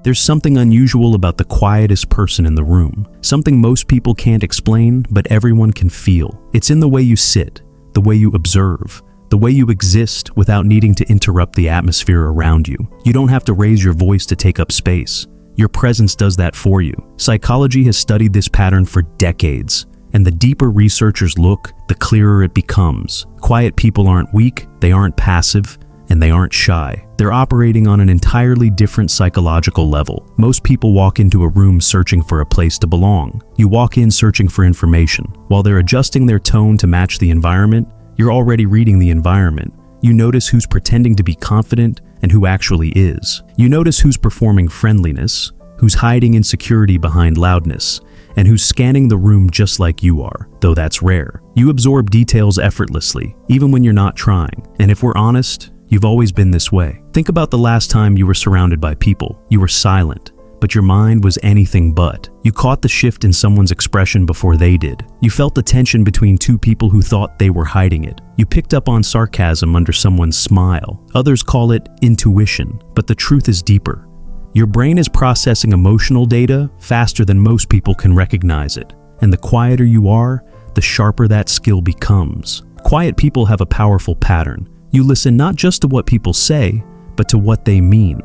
There's something unusual about the quietest person in the room, something most people can't explain, but everyone can feel. It's in the way you sit, the way you observe, the way you exist without needing to interrupt the atmosphere around you. You don't have to raise your voice to take up space. Your presence does that for you. Psychology has studied this pattern for decades, and the deeper researchers look, the clearer it becomes. Quiet people aren't weak, they aren't passive, and they aren't shy. They're operating on an entirely different psychological level. Most people walk into a room searching for a place to belong. You walk in searching for information. While they're adjusting their tone to match the environment, you're already reading the environment. You notice who's pretending to be confident and who actually is. You notice who's performing friendliness, who's hiding insecurity behind loudness, and who's scanning the room just like you are, though that's rare. You absorb details effortlessly, even when you're not trying. And if we're honest, you've always been this way. Think about the last time you were surrounded by people. You were silent, but your mind was anything but. You caught the shift in someone's expression before they did. You felt the tension between two people who thought they were hiding it. You picked up on sarcasm under someone's smile. Others call it intuition, but the truth is deeper. Your brain is processing emotional data faster than most people can recognize it. And the quieter you are, the sharper that skill becomes. Quiet people have a powerful pattern. You listen not just to what people say, but to what they mean.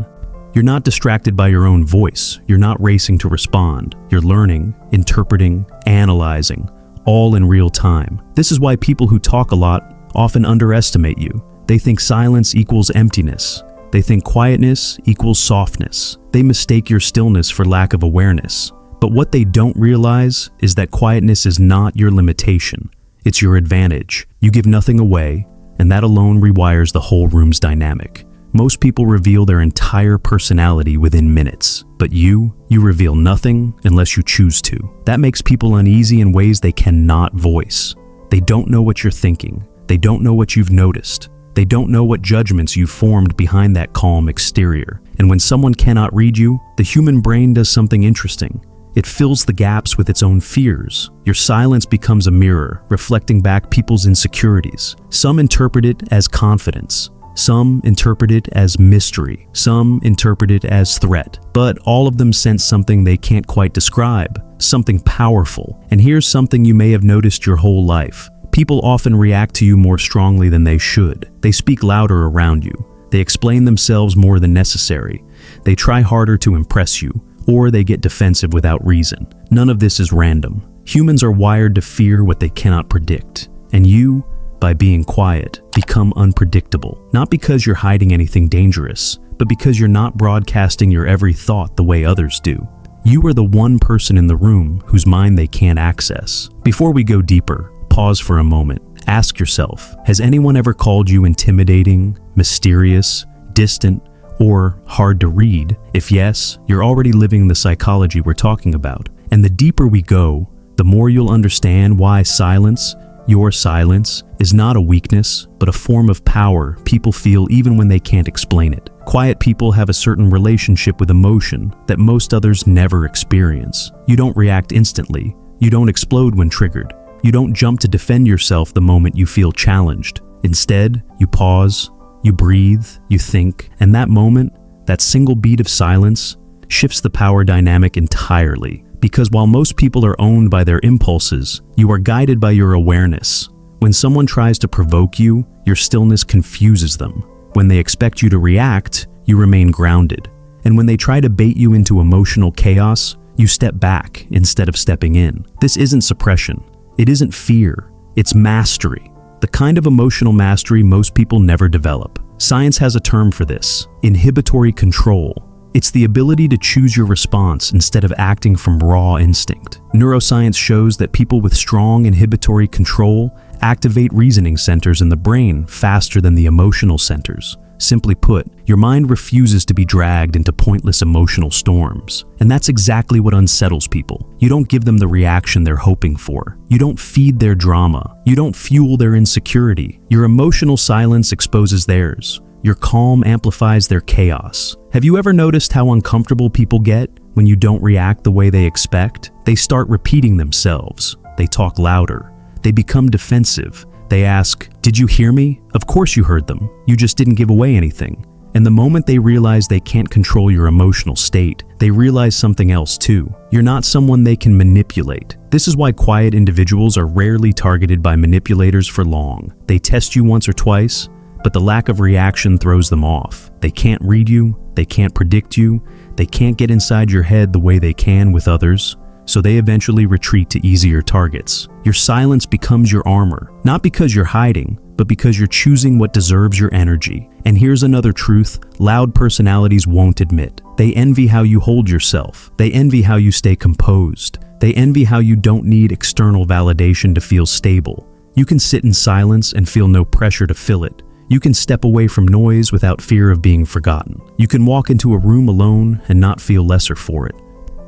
You're not distracted by your own voice. You're not racing to respond. You're learning, interpreting, analyzing, all in real time. This is why people who talk a lot often underestimate you. They think silence equals emptiness. They think quietness equals softness. They mistake your stillness for lack of awareness. But what they don't realize is that quietness is not your limitation. It's your advantage. You give nothing away, and that alone rewires the whole room's dynamic. Most people reveal their entire personality within minutes, but you reveal nothing unless you choose to. That makes people uneasy in ways they cannot voice. They don't know what you're thinking. They don't know what you've noticed. They don't know what judgments you've formed behind that calm exterior. And when someone cannot read you, the human brain does something interesting. It fills the gaps with its own fears. Your silence becomes a mirror, reflecting back people's insecurities. Some interpret it as confidence. Some interpret it as mystery. Some interpret it as threat. But all of them sense something they can't quite describe, something powerful. And here's something you may have noticed your whole life. People often react to you more strongly than they should. They speak louder around you. They explain themselves more than necessary. They try harder to impress you, or they get defensive without reason. None of this is random. Humans are wired to fear what they cannot predict. And you, by being quiet, become unpredictable. Not because you're hiding anything dangerous, but because you're not broadcasting your every thought the way others do. You are the one person in the room whose mind they can't access. Before we go deeper, pause for a moment. Ask yourself, has anyone ever called you intimidating, mysterious, distant, or hard to read? If yes, you're already living the psychology we're talking about. And the deeper we go, the more you'll understand why silence, your silence, is not a weakness, but a form of power people feel even when they can't explain it. Quiet people have a certain relationship with emotion that most others never experience. You don't react instantly. You don't explode when triggered. You don't jump to defend yourself the moment you feel challenged. Instead, you pause, you breathe, you think, and that moment, that single beat of silence, shifts the power dynamic entirely. Because while most people are owned by their impulses, you are guided by your awareness. When someone tries to provoke you, your stillness confuses them. When they expect you to react, you remain grounded. And when they try to bait you into emotional chaos, you step back instead of stepping in. This isn't suppression. It isn't fear. It's mastery. The kind of emotional mastery most people never develop. Science has a term for this: inhibitory control. It's the ability to choose your response instead of acting from raw instinct. Neuroscience shows that people with strong inhibitory control activate reasoning centers in the brain faster than the emotional centers. Simply put, your mind refuses to be dragged into pointless emotional storms. And that's exactly what unsettles people. You don't give them the reaction they're hoping for. You don't feed their drama. You don't fuel their insecurity. Your emotional silence exposes theirs. Your calm amplifies their chaos. Have you ever noticed how uncomfortable people get when you don't react the way they expect? They start repeating themselves. They talk louder. They become defensive. They ask, "Did you hear me?" Of course you heard them. You just didn't give away anything. And the moment they realize they can't control your emotional state, they realize something else too. You're not someone they can manipulate. This is why quiet individuals are rarely targeted by manipulators for long. They test you once or twice, but the lack of reaction throws them off. They can't read you, they can't predict you, they can't get inside your head the way they can with others, so they eventually retreat to easier targets. Your silence becomes your armor, not because you're hiding, but because you're choosing what deserves your energy. And here's another truth loud personalities won't admit. They envy how you hold yourself. They envy how you stay composed. They envy how you don't need external validation to feel stable. You can sit in silence and feel no pressure to fill it. You can step away from noise without fear of being forgotten. You can walk into a room alone and not feel lesser for it.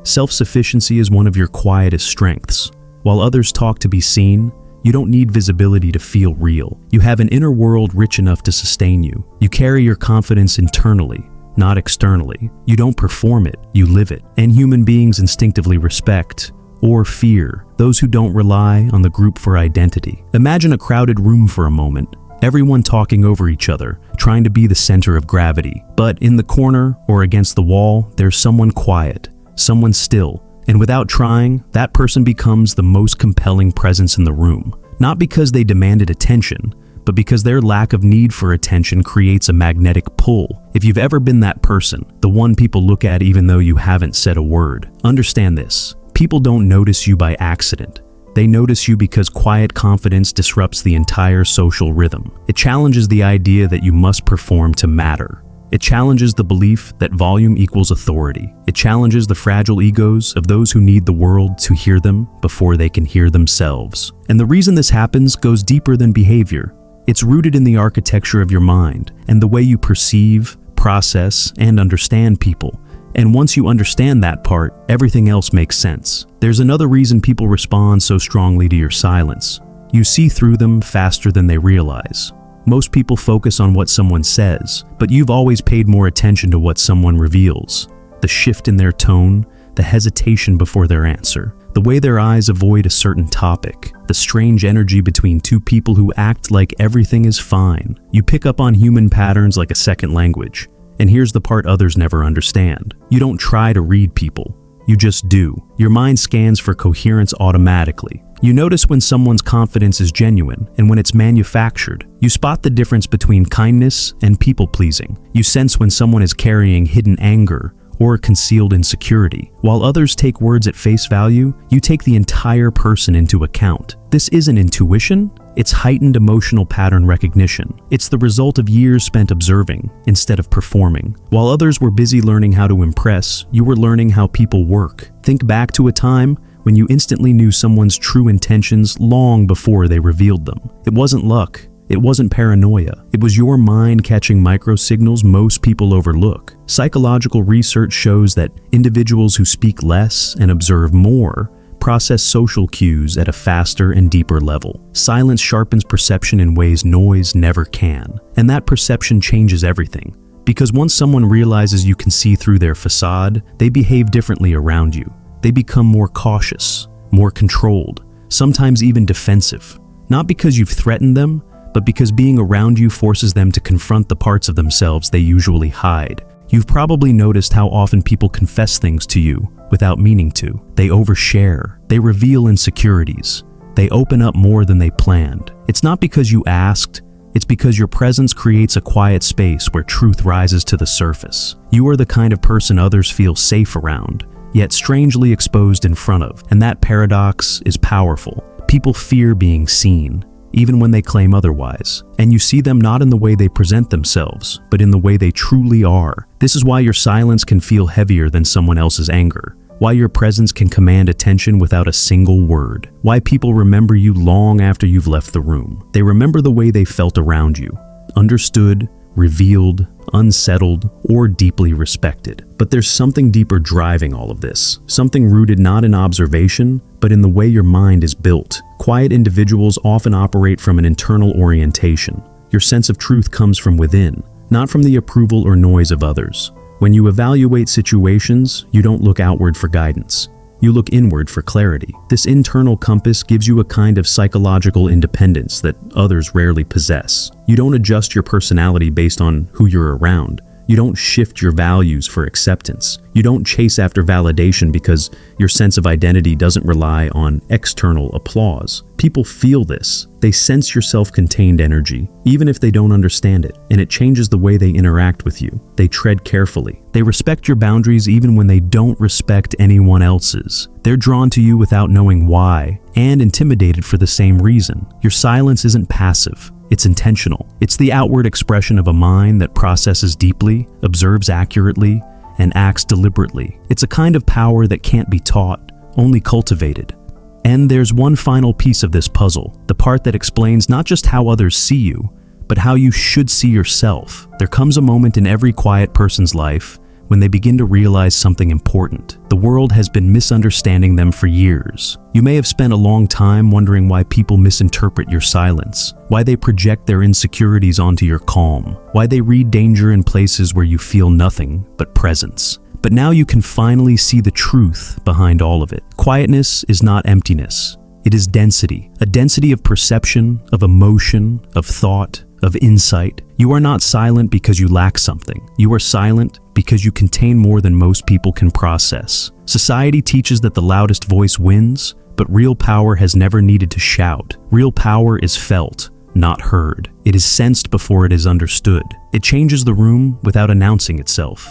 Self-sufficiency is one of your quietest strengths. While others talk to be seen, you don't need visibility to feel real. You have an inner world rich enough to sustain you. You carry your confidence internally, not externally. You don't perform it, you live it. And human beings instinctively respect or fear those who don't rely on the group for identity. Imagine a crowded room for a moment. Everyone talking over each other, trying to be the center of gravity. But in the corner or against the wall, there's someone quiet, someone still. And without trying, that person becomes the most compelling presence in the room. Not because they demanded attention, but because their lack of need for attention creates a magnetic pull. If you've ever been that person, the one people look at even though you haven't said a word, understand this. People don't notice you by accident. They notice you because quiet confidence disrupts the entire social rhythm. It challenges the idea that you must perform to matter. It challenges the belief that volume equals authority. It challenges the fragile egos of those who need the world to hear them before they can hear themselves. And the reason this happens goes deeper than behavior. It's rooted in the architecture of your mind and the way you perceive, process, and understand people. And once you understand that part, everything else makes sense. There's another reason people respond so strongly to your silence. You see through them faster than they realize. Most people focus on what someone says, but you've always paid more attention to what someone reveals. The shift in their tone, the hesitation before their answer, the way their eyes avoid a certain topic, the strange energy between two people who act like everything is fine. You pick up on human patterns like a second language. And here's the part others never understand. You don't try to read people. You just do. Your mind scans for coherence automatically. You notice when someone's confidence is genuine and when it's manufactured. You spot the difference between kindness and people-pleasing. You sense when someone is carrying hidden anger or concealed insecurity. While others take words at face value, you take the entire person into account. This isn't intuition, it's heightened emotional pattern recognition. It's the result of years spent observing instead of performing. While others were busy learning how to impress, you were learning how people work. Think back to a time when you instantly knew someone's true intentions long before they revealed them. It wasn't luck. It wasn't paranoia. It was your mind catching microsignals most people overlook. Psychological research shows that individuals who speak less and observe more process social cues at a faster and deeper level. Silence sharpens perception in ways noise never can. And that perception changes everything. Because once someone realizes you can see through their facade, they behave differently around you. They become more cautious, more controlled, sometimes even defensive. Not because you've threatened them, but because being around you forces them to confront the parts of themselves they usually hide. You've probably noticed how often people confess things to you without meaning to. They overshare. They reveal insecurities. They open up more than they planned. It's not because you asked. It's because your presence creates a quiet space where truth rises to the surface. You are the kind of person others feel safe around, yet strangely exposed in front of. And that paradox is powerful. People fear being seen, even when they claim otherwise. And you see them not in the way they present themselves, but in the way they truly are. This is why your silence can feel heavier than someone else's anger. Why your presence can command attention without a single word. Why people remember you long after you've left the room. They remember the way they felt around you. Understood, revealed, unsettled, or deeply respected. But there's something deeper driving all of this. Something rooted not in observation, but in the way your mind is built. Quiet individuals often operate from an internal orientation. Your sense of truth comes from within, not from the approval or noise of others. When you evaluate situations, you don't look outward for guidance. You look inward for clarity. This internal compass gives you a kind of psychological independence that others rarely possess. You don't adjust your personality based on who you're around. You don't shift your values for acceptance. You don't chase after validation because your sense of identity doesn't rely on external applause. People feel this. They sense your self-contained energy, even if they don't understand it, and it changes the way they interact with you. They tread carefully. They respect your boundaries even when they don't respect anyone else's. They're drawn to you without knowing why, and intimidated for the same reason. Your silence isn't passive. It's intentional. It's the outward expression of a mind that processes deeply, observes accurately, and acts deliberately. It's a kind of power that can't be taught, only cultivated. And there's one final piece of this puzzle, the part that explains not just how others see you, but how you should see yourself. There comes a moment in every quiet person's life when they begin to realize something important. The world has been misunderstanding them for years. You may have spent a long time wondering why people misinterpret your silence, why they project their insecurities onto your calm, why they read danger in places where you feel nothing but presence. But now you can finally see the truth behind all of it. Quietness is not emptiness. It is density, a density of perception, of emotion, of thought, of insight. You are not silent because you lack something. You are silent because you contain more than most people can process. Society teaches that the loudest voice wins, but real power has never needed to shout. Real power is felt, not heard. It is sensed before it is understood. It changes the room without announcing itself.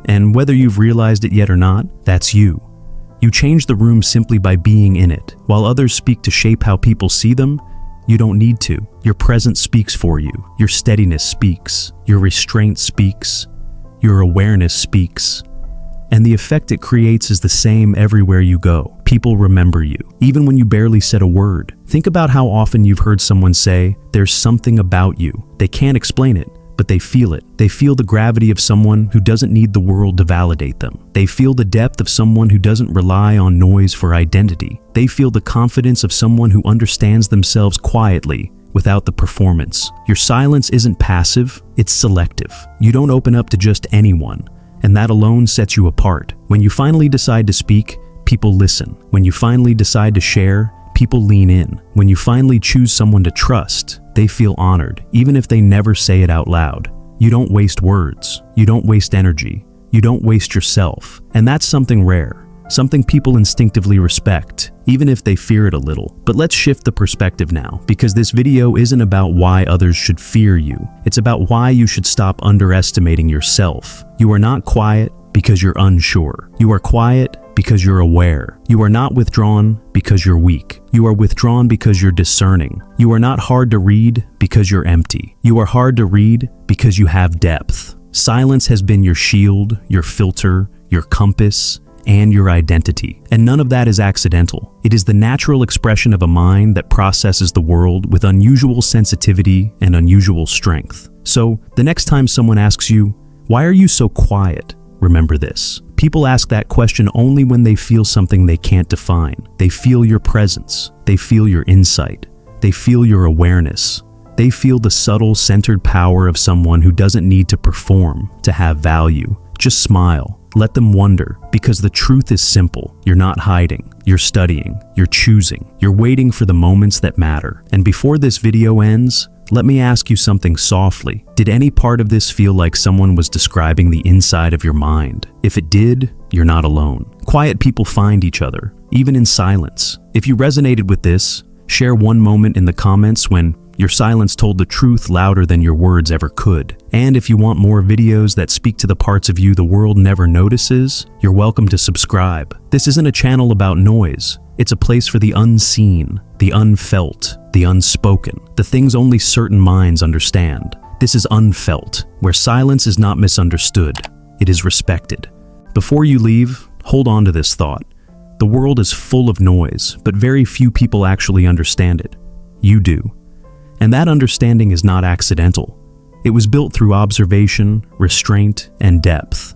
And whether you've realized it yet or not, that's you. You change the room simply by being in it. While others speak to shape how people see them, you don't need to. Your presence speaks for you. Your steadiness speaks. Your restraint speaks. Your awareness speaks. And the effect it creates is the same everywhere you go. People remember you, even when you barely said a word. Think about how often you've heard someone say, "There's something about you." They can't explain it, but they feel it. They feel the gravity of someone who doesn't need the world to validate them. They feel the depth of someone who doesn't rely on noise for identity. They feel the confidence of someone who understands themselves quietly, without the performance. Your silence isn't passive, it's selective. You don't open up to just anyone, and that alone sets you apart. When you finally decide to speak, people listen. When you finally decide to share, people lean in. When you finally choose someone to trust, they feel honored, even if they never say it out loud. You don't waste words. You don't waste energy. You don't waste yourself. And that's something rare, something people instinctively respect, even if they fear it a little. But let's shift the perspective now, because this video isn't about why others should fear you. It's about why you should stop underestimating yourself. You are not quiet because you're unsure. You are quiet because you're aware. You are not withdrawn because you're weak. You are withdrawn because you're discerning. You are not hard to read because you're empty. You are hard to read because you have depth. Silence has been your shield, your filter, your compass, and your identity. And none of that is accidental. It is the natural expression of a mind that processes the world with unusual sensitivity and unusual strength. So, the next time someone asks you, "Why are you so quiet?" remember this. People ask that question only when they feel something they can't define. They feel your presence. They feel your insight. They feel your awareness. They feel the subtle, centered power of someone who doesn't need to perform to have value. Just smile. Let them wonder, because the truth is simple. You're not hiding. You're studying. You're choosing. You're waiting for the moments that matter. And before this video ends, let me ask you something softly. Did any part of this feel like someone was describing the inside of your mind? If it did, you're not alone. Quiet people find each other, even in silence. If you resonated with this, share one moment in the comments when your silence told the truth louder than your words ever could. And if you want more videos that speak to the parts of you the world never notices, you're welcome to subscribe. This isn't a channel about noise. It's a place for the unseen, the unfelt, the unspoken, the things only certain minds understand. This is Unfelt, where silence is not misunderstood, it is respected. Before you leave, hold on to this thought. The world is full of noise, but very few people actually understand it. You do. And that understanding is not accidental. It was built through observation, restraint, and depth.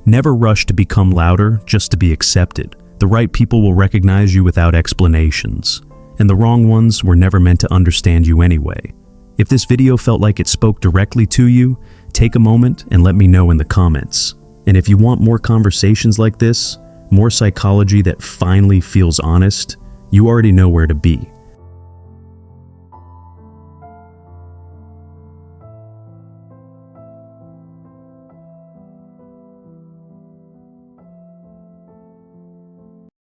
Never rush to become louder just to be accepted. The right people will recognize you without explanations, and the wrong ones were never meant to understand you anyway. If this video felt like it spoke directly to you, take a moment and let me know in the comments. And if you want more conversations like this, more psychology that finally feels honest, you already know where to be.